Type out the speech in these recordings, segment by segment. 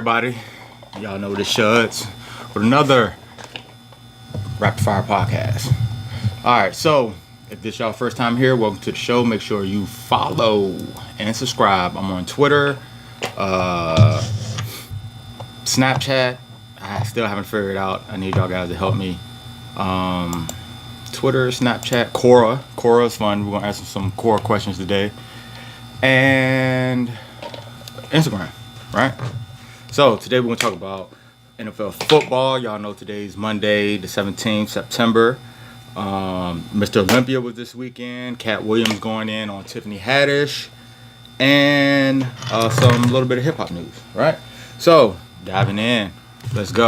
everybody? Y'all know the Shuds with another Rapid Fire podcast. Alright, so if this y'all first time here, welcome to the show. Make sure you follow and subscribe. I'm on Twitter, Snapchat. I still haven't figured it out. I need y'all guys to help me. Twitter, Snapchat, Quora. Quora is fun. We're going to answer some Quora questions today. And Instagram, right? So today we're going to talk about NFL football. Y'all know today's Monday, the 17th September. Mr. Olympia was this weekend. Cat Williams going in on Tiffany Haddish. And some little bit of hip-hop news, right? So, diving in. Let's go.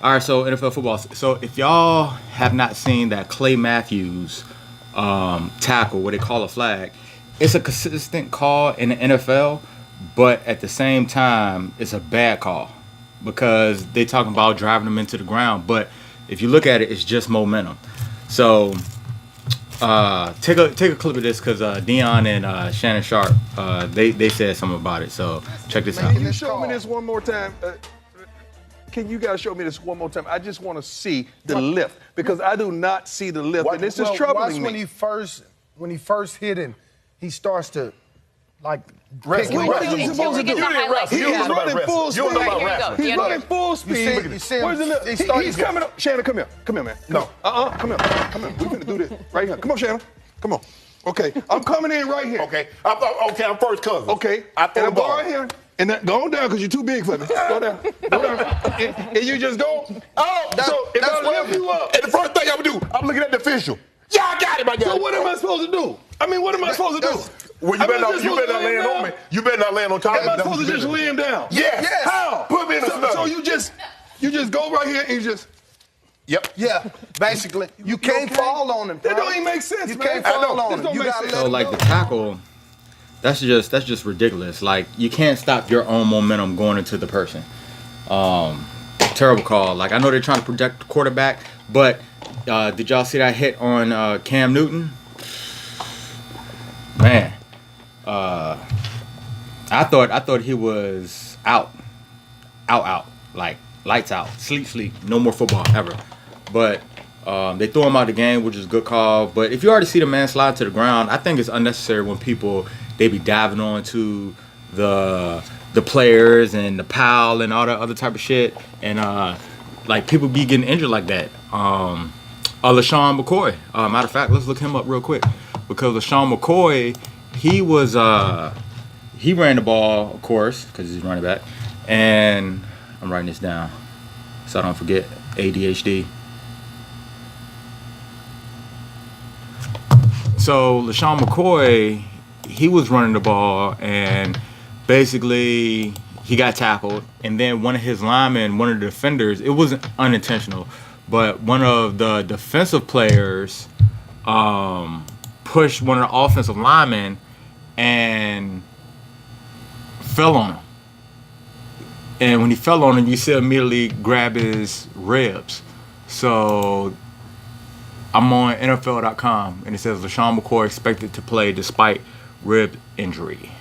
All right, so NFL football. So if y'all have not seen that Clay Matthews tackle, what they call a flag, it's a consistent call in the NFL, but at the same time, it's a bad call because they talking about driving them into the ground. But if you look at it, it's just momentum. So take a clip of this because Dion and Shannon Sharp they said something about it. So check this out. Can you show me this one more time? Can you guys show me this one more time? I just want to see the lift because I do not see the lift, and this is troubling me. When he first hit him, he starts to like. What is he supposed to do? He's running full speed. He's running full speed. Where's the lift? He's coming up. Shannon, come here. Come here, man. No. Come here. Come here. We're gonna do this right here. Come on, Shannon. Come on. Okay. I'm coming in right here. Okay. I'm first cousin. Okay. And I'm going here. And then go on down because you're too big for me. Go down. Go down. And you just go. Oh, so if I lift you up, and the first thing I'm gonna do, I'm looking at the official. Yeah, I got it, my guy. So what am I supposed to do? I mean, what am I supposed to do? Well, you better not land on me. You better not land on top of me. Am I supposed to just lay him down? Yes. How? Put me in the snow. So you just go right here and you just. Yep. Yeah, basically. You can't fall on him. That don't even make sense, You man. can't fall on him. You gotta let So him like go. the tackle, that's just ridiculous. Like you can't stop your own momentum going into the person. Terrible call. Like I know they're trying to protect the quarterback, but did y'all see that hit on Cam Newton? Man, I thought he was out, like lights out, sleep, no more football ever. But they threw him out of the game, which is a good call. But if you already see the man slide to the ground, I think it's unnecessary when they be diving on to the players and the pal and all that other type of shit. And like people be getting injured like that. LaShawn McCoy. Matter of fact, let's look him up real quick. Because LaShawn McCoy, he ran the ball, of course, because he's running back. And I'm writing this down so I don't forget ADHD. So LaShawn McCoy, he was running the ball and basically he got tackled. And then one of his linemen, one of the defenders, it wasn't unintentional, but one of the defensive players pushed one of the offensive linemen and fell on him. And when he fell on him, you see immediately grab his ribs. So I'm on NFL.com and it says LaShawn McCoy expected to play despite rib injury.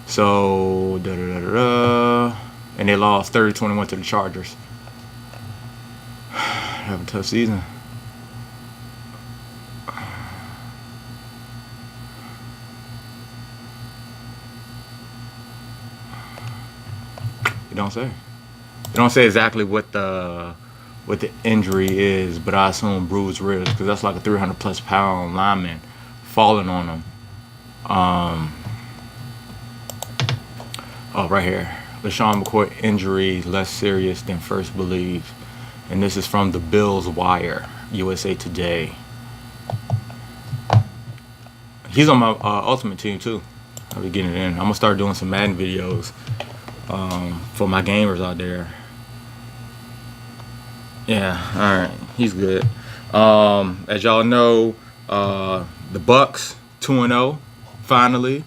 So and they lost 30-21 to the Chargers. Have a tough season. It don't say exactly what the injury is, but I assume bruised ribs because that's like a 300+ pound lineman falling on him. Right here. LaShawn McCoy injury less serious than first believed. And this is from the Bills Wire, USA Today. He's on my Ultimate team too. I'll be getting it in. I'm gonna start doing some Madden videos for my gamers out there. Yeah, all right, he's good. As y'all know, the Bucks 2-0 finally.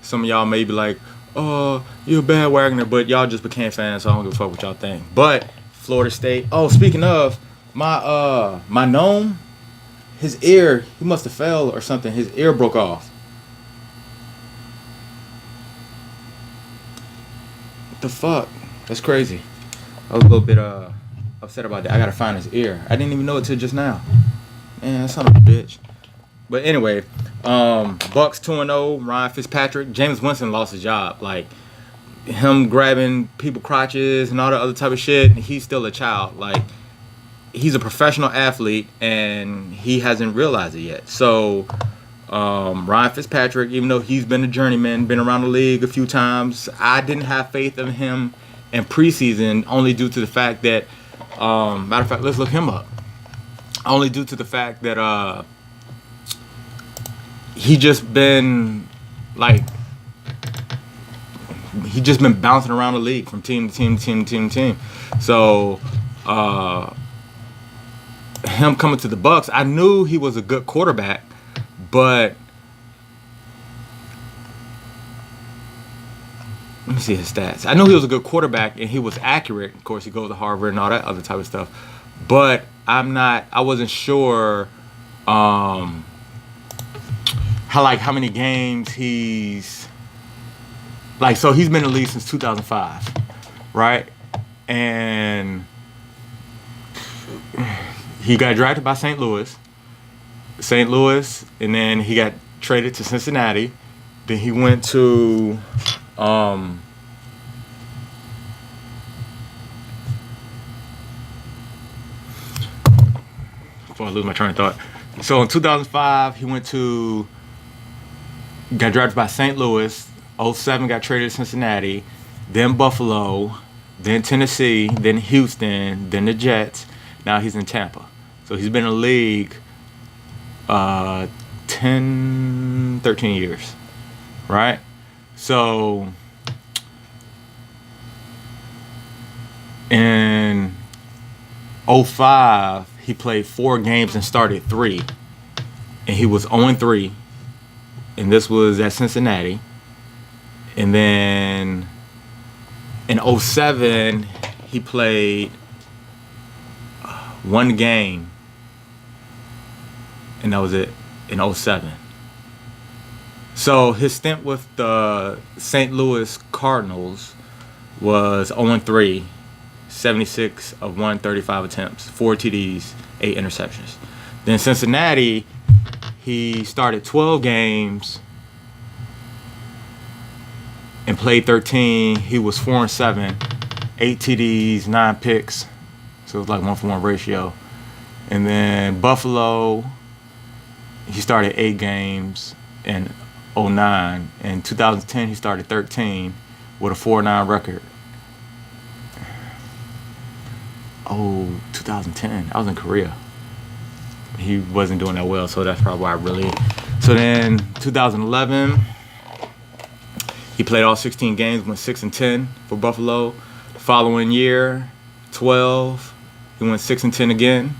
Some of y'all may be like, "Oh, you're a bandwagoner," but y'all just became fans, so I don't give a fuck what y'all think. But Florida State. Oh, speaking of, my gnome, his ear, he must have fell or something. His ear broke off. What the fuck? That's crazy. I was a little bit upset about that. I gotta find his ear. I didn't even know it till just now. Man, son of a bitch. But anyway, Bucks 2-0. Ryan Fitzpatrick. James Winston lost his job. Like him grabbing people crotches and all that other type of shit. He's still a child. Like he's a professional athlete and he hasn't realized it yet. So Ryan Fitzpatrick, even though he's been a journeyman, been around the league a few times, I didn't have faith in him in preseason only due to the fact that, matter of fact, let's look him up. Only due to the fact that he just been bouncing around the league from team to team to team to team to team. So him coming to the Bucks, I knew he was a good quarterback, but let me see his stats. I knew he was a good quarterback and he was accurate. Of course, he goes to Harvard and all that other type of stuff. But I wasn't sure how many games he's like. So he's been in the league since 2005, right? And he got drafted by St. Louis, and then he got traded to Cincinnati. Then he went to before I lose my train of thought. So in 2005, he got drafted by St. Louis. 07 got traded to Cincinnati, then Buffalo, then Tennessee, then Houston, then the Jets. Now he's in Tampa. So he's been in the league 13 years, right? So in 05, he played 4 games and started 3. And he was 0-3. And this was at Cincinnati. And then in 07, he played 1 game. And that was it in 07. So his stint with the St. Louis Cardinals was 0-3. 76 of 135 attempts, 4 TDs, 8 interceptions. Then Cincinnati, he started 12 games and played 13. He was 4-7, 8 TDs, 9 picks. So it was like 1-for-1 ratio. And then Buffalo, he started 8 games in 09. In 2010, he started 13 with a 4-9 record. 2010. I was in Korea. He wasn't doing that well, so that's probably why So then 2011, he played all 16 games, went 6-10 for Buffalo. The following year, 12, he went 6-10 again.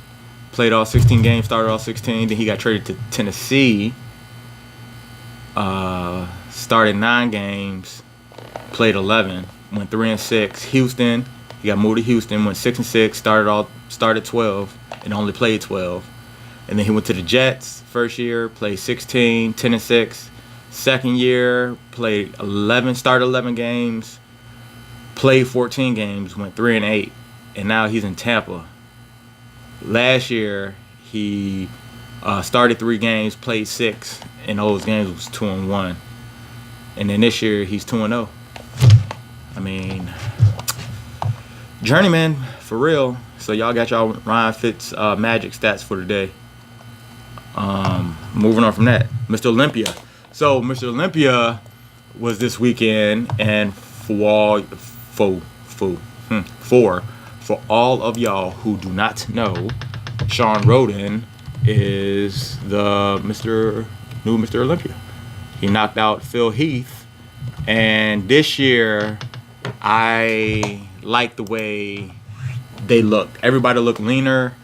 Played all 16 games, started all 16. Then he got traded to Tennessee. Started 9 games, played 11, went 3-6. Houston. He got moved to Houston, went 6-6, started 12, and only played 12. And then he went to the Jets first year, played 16, 10-6. Second year, played 11, started 11 games, played 14 games, went 3-8, and now he's in Tampa. Last year, he started 3 games, played 6, and those games was 2-1. And then this year, he's 2-0. I mean, journeyman for real. So y'all got y'all Ryan Fitz magic stats for today. Moving on from that, Mr. Olympia. So Mr. Olympia was this weekend, and for all of y'all who do not know, Sean Roden is the new Mr. Olympia. He knocked out Phil Heath, and this year I like the way they looked. Everybody looked leaner.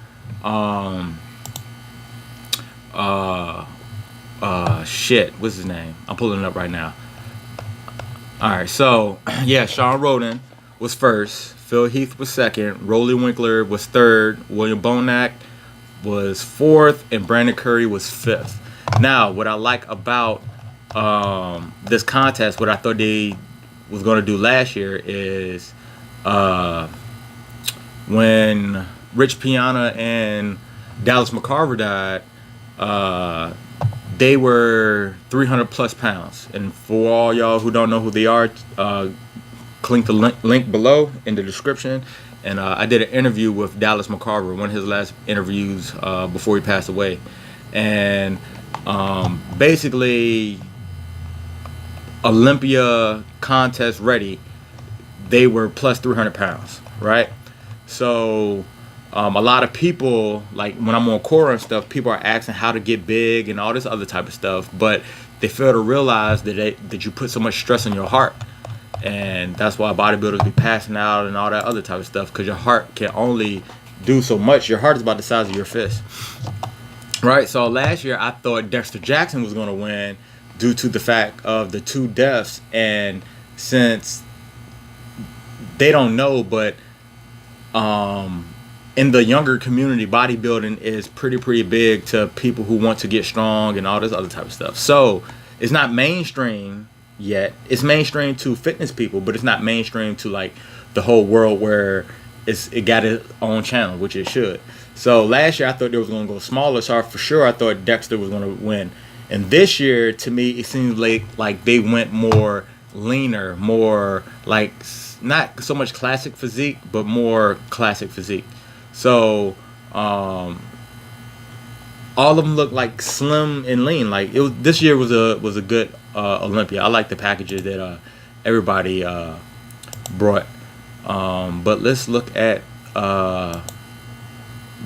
Shit, what's his name? I'm pulling it up right now. Alright, so yeah, Sean Roden was first, Phil Heath was second, Rolly Winkler was third, William Bonac was fourth, and Brandon Curry was fifth. Now, what I like about this contest, what I thought they was going to do last year is when Rich Piana and Dallas McCarver died, they were 300 plus pounds. And for all y'all who don't know who they are, click the link below in the description. And I did an interview with Dallas McCarver, one of his last interviews before he passed away. And basically, Olympia contest ready, they were plus 300 pounds, right? So a lot of people, like when I'm on Quora and stuff, people are asking how to get big and all this other type of stuff, but they fail to realize that you put so much stress on your heart. And that's why bodybuilders be passing out and all that other type of stuff, because your heart can only do so much. Your heart is about the size of your fist, right? So last year I thought Dexter Jackson was going to win due to the fact of the 2 deaths. And since they don't know, but in the younger community, bodybuilding is pretty big to people who want to get strong and all this other type of stuff. So it's not mainstream yet. It's mainstream to fitness people, but it's not mainstream to like the whole world where it got its own channel, which it should. So last year I thought they was going to go smaller, so for sure I thought Dexter was going to win. And this year, to me, it seems like they went more leaner, more like not so much classic physique, but more classic physique. So all of them look like slim and lean. Like it was, this year was a good Olympia. I like the packages that everybody brought. But let's look at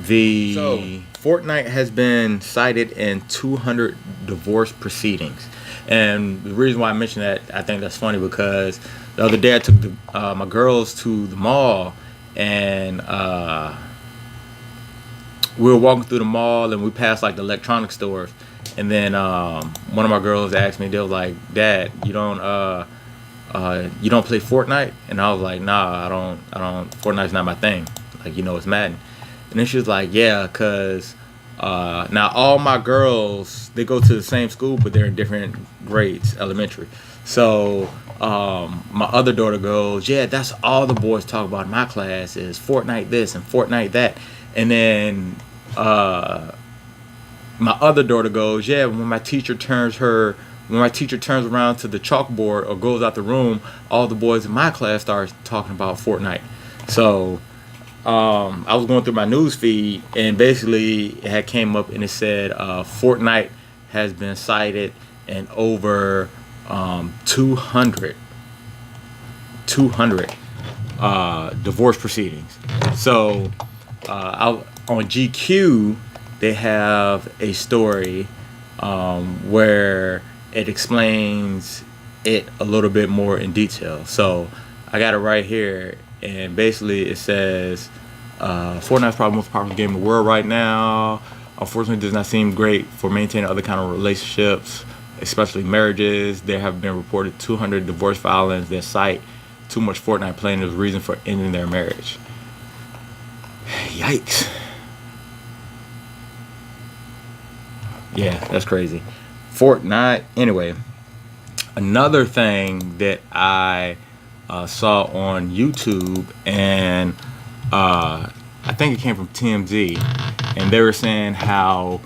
the Fornite has been cited in 200 divorce proceedings. And the reason why I mentioned that, I think that's funny, because the other day I took my girls to the mall, and we were walking through the mall and we passed like the electronic stores, and then one of my girls asked me, they was like, "Dad, you don't play Fortnite?" And I was like, "Nah, I don't. Fortnite's not my thing. Like, it's Madden." And then she was like, "Yeah, cause now all my girls, they go to the same school, but they're in different grades, elementary. So my other daughter goes, yeah, that's all the boys talk about in my class is Fortnite this and Fortnite that." And then my other daughter goes, yeah, when my teacher turns around to the chalkboard or goes out the room, all the boys in my class start talking about Fortnite. So I was going through my news feed, and basically it had came up and it said Fortnite has been cited in over 200 divorce proceedings. So on GQ they have a story where it explains it a little bit more in detail. So I got it right here, and basically it says Fortnite's probably the most popular game in the world right now. Unfortunately, it does not seem great for maintaining other kind of relationships, especially marriages. There have been reported 200 divorce filings that cite too much Fortnite playing as a reason for ending their marriage. Yikes. Yeah, that's crazy. Fortnite. Anyway, another thing that I saw on YouTube, and I think it came from TMZ, and they were saying how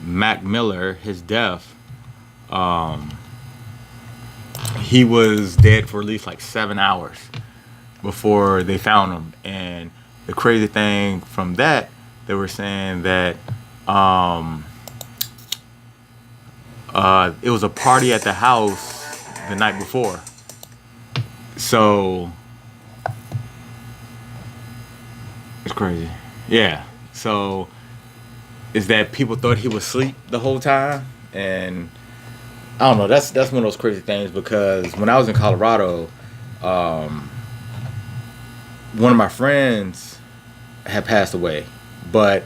Mac Miller, his death, he was dead for at least like 7 hours before they found him. And the crazy thing from that, they were saying that it was a party at the house the night before. So it's crazy. Yeah. So is that people thought he was asleep the whole time? And I don't know. That's one of those crazy things, because when I was in Colorado, one of my friends had passed away, but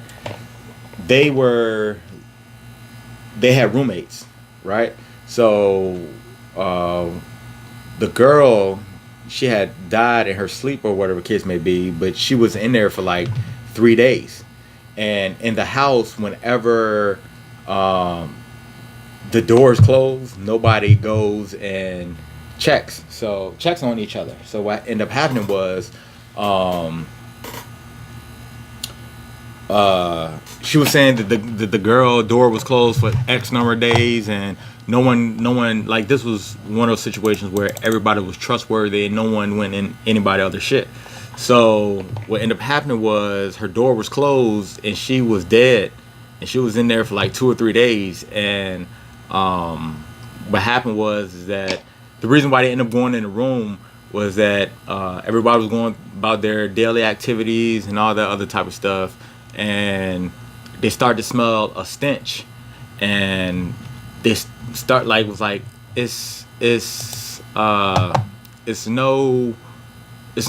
they had roommates, right? So the girl, she had died in her sleep or whatever case may be, but she was in there for like 3 days. And in the house, whenever the doors closed, nobody goes and checks. So checks on each other. So what ended up happening was, she was saying that the girl door was closed for X number of days, and no one like, this was one of those situations where everybody was trustworthy and no one went in anybody other shit. So what ended up happening was her door was closed and she was dead, and she was in there for like 2 or 3 days. And what happened was that the reason why they ended up going in the room was that everybody was going about their daily activities and all that other type of stuff, and they started to smell a stench, and they start like, was like, it's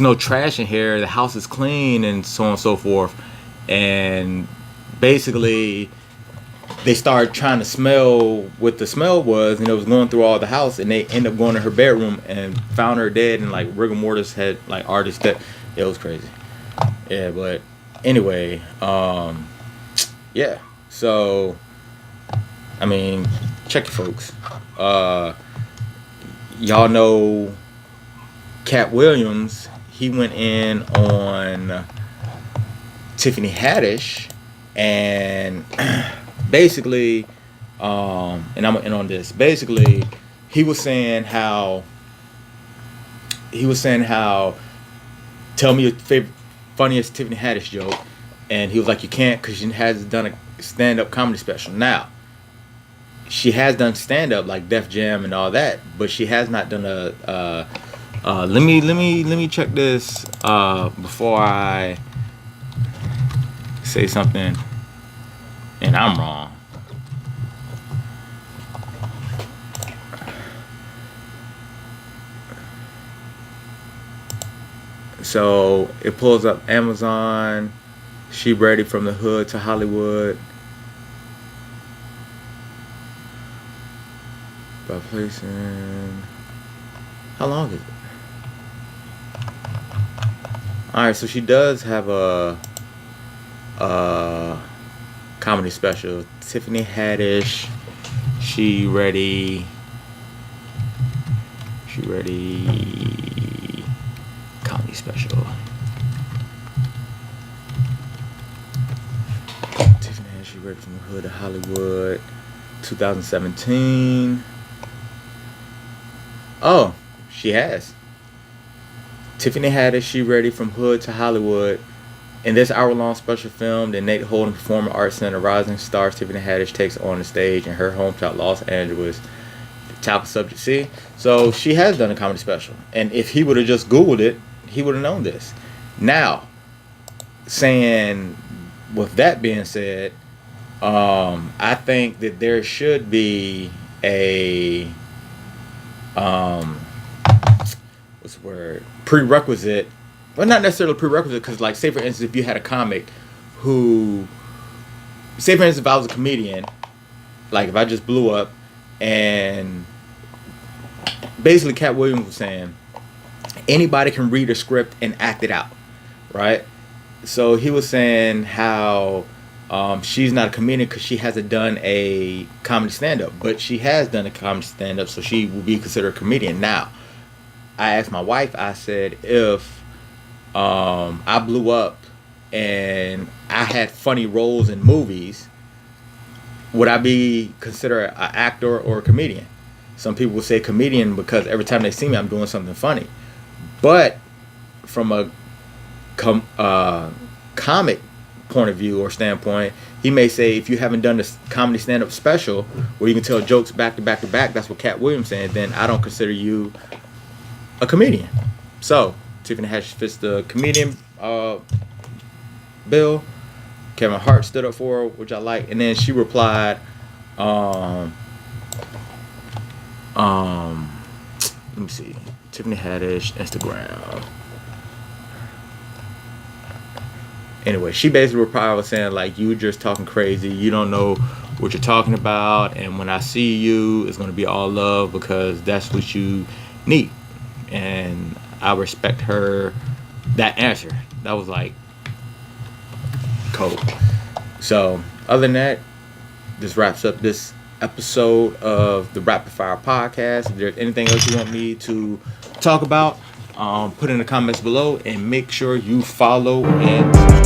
no trash in here, the house is clean, and so on and so forth. And basically they started trying to smell what the smell was, and it was going through all the house, and they ended up going to her bedroom and found her dead, and like rigor mortis had like artists that, it was crazy. Yeah, but anyway, yeah, so I mean, check your folks. Y'all know Cat Williams, he went in on Tiffany Haddish, and basically, and I'm gonna end on this. Basically, he was saying how, tell me your favorite, funniest Tiffany Haddish joke, and he was like, you can't, because she hasn't done a stand-up comedy special. Now, she has done stand-up like Def Jam and all that, but she has not done a let me check this before I say something and I'm wrong. So it pulls up Amazon, She Ready from the Hood to Hollywood. By placing, how long is it? Alright, so she does have a comedy special. Tiffany Haddish, She Ready comedy special. Tiffany Haddish, She Ready from the Hood to Hollywood, 2017. Oh, she has. Tiffany Haddish, She Ready from Hood to Hollywood. In this hour-long special film, the Nate Holden Performing Arts Center Rising Stars Tiffany Haddish takes on the stage in her hometown, Los Angeles. Topic subject, see? So she has done a comedy special. And if he would have just Googled it, he would have known this. Now, saying, with that being said, I think that there should be a what's the word, prerequisite, well, not necessarily prerequisite, because like, say for instance, if you had a comic who, say for instance, if I was a comedian, like if I just blew up, and basically Cat Williams was saying anybody can read a script and act it out, right? So he was saying how she's not a comedian because she hasn't done a comedy stand-up, but she has done a comedy stand-up, so she will be considered a comedian. Now, I asked my wife, I said, if I blew up and I had funny roles in movies, would I be considered an actor or a comedian? Some people will say comedian because every time they see me, I'm doing something funny. But from a comic point of view or standpoint, he may say, if you haven't done this comedy stand-up special where you can tell jokes back to back to back, that's what Cat Williams said, then I don't consider you a comedian. So Tiffany Haddish fits the comedian bill. Kevin Hart stood up for her, which I like, and then she replied, let me see, Tiffany Haddish Instagram. Anyway, she basically replied was saying like, you just talking crazy, you don't know what you're talking about, and when I see you, it's gonna be all love because that's what you need. And I respect her, that answer. That was like cold. So other than that, this wraps up this episode of the Rapid Fire Podcast. If there's anything else you want me to talk about, put in the comments below, and make sure you follow and subscribe.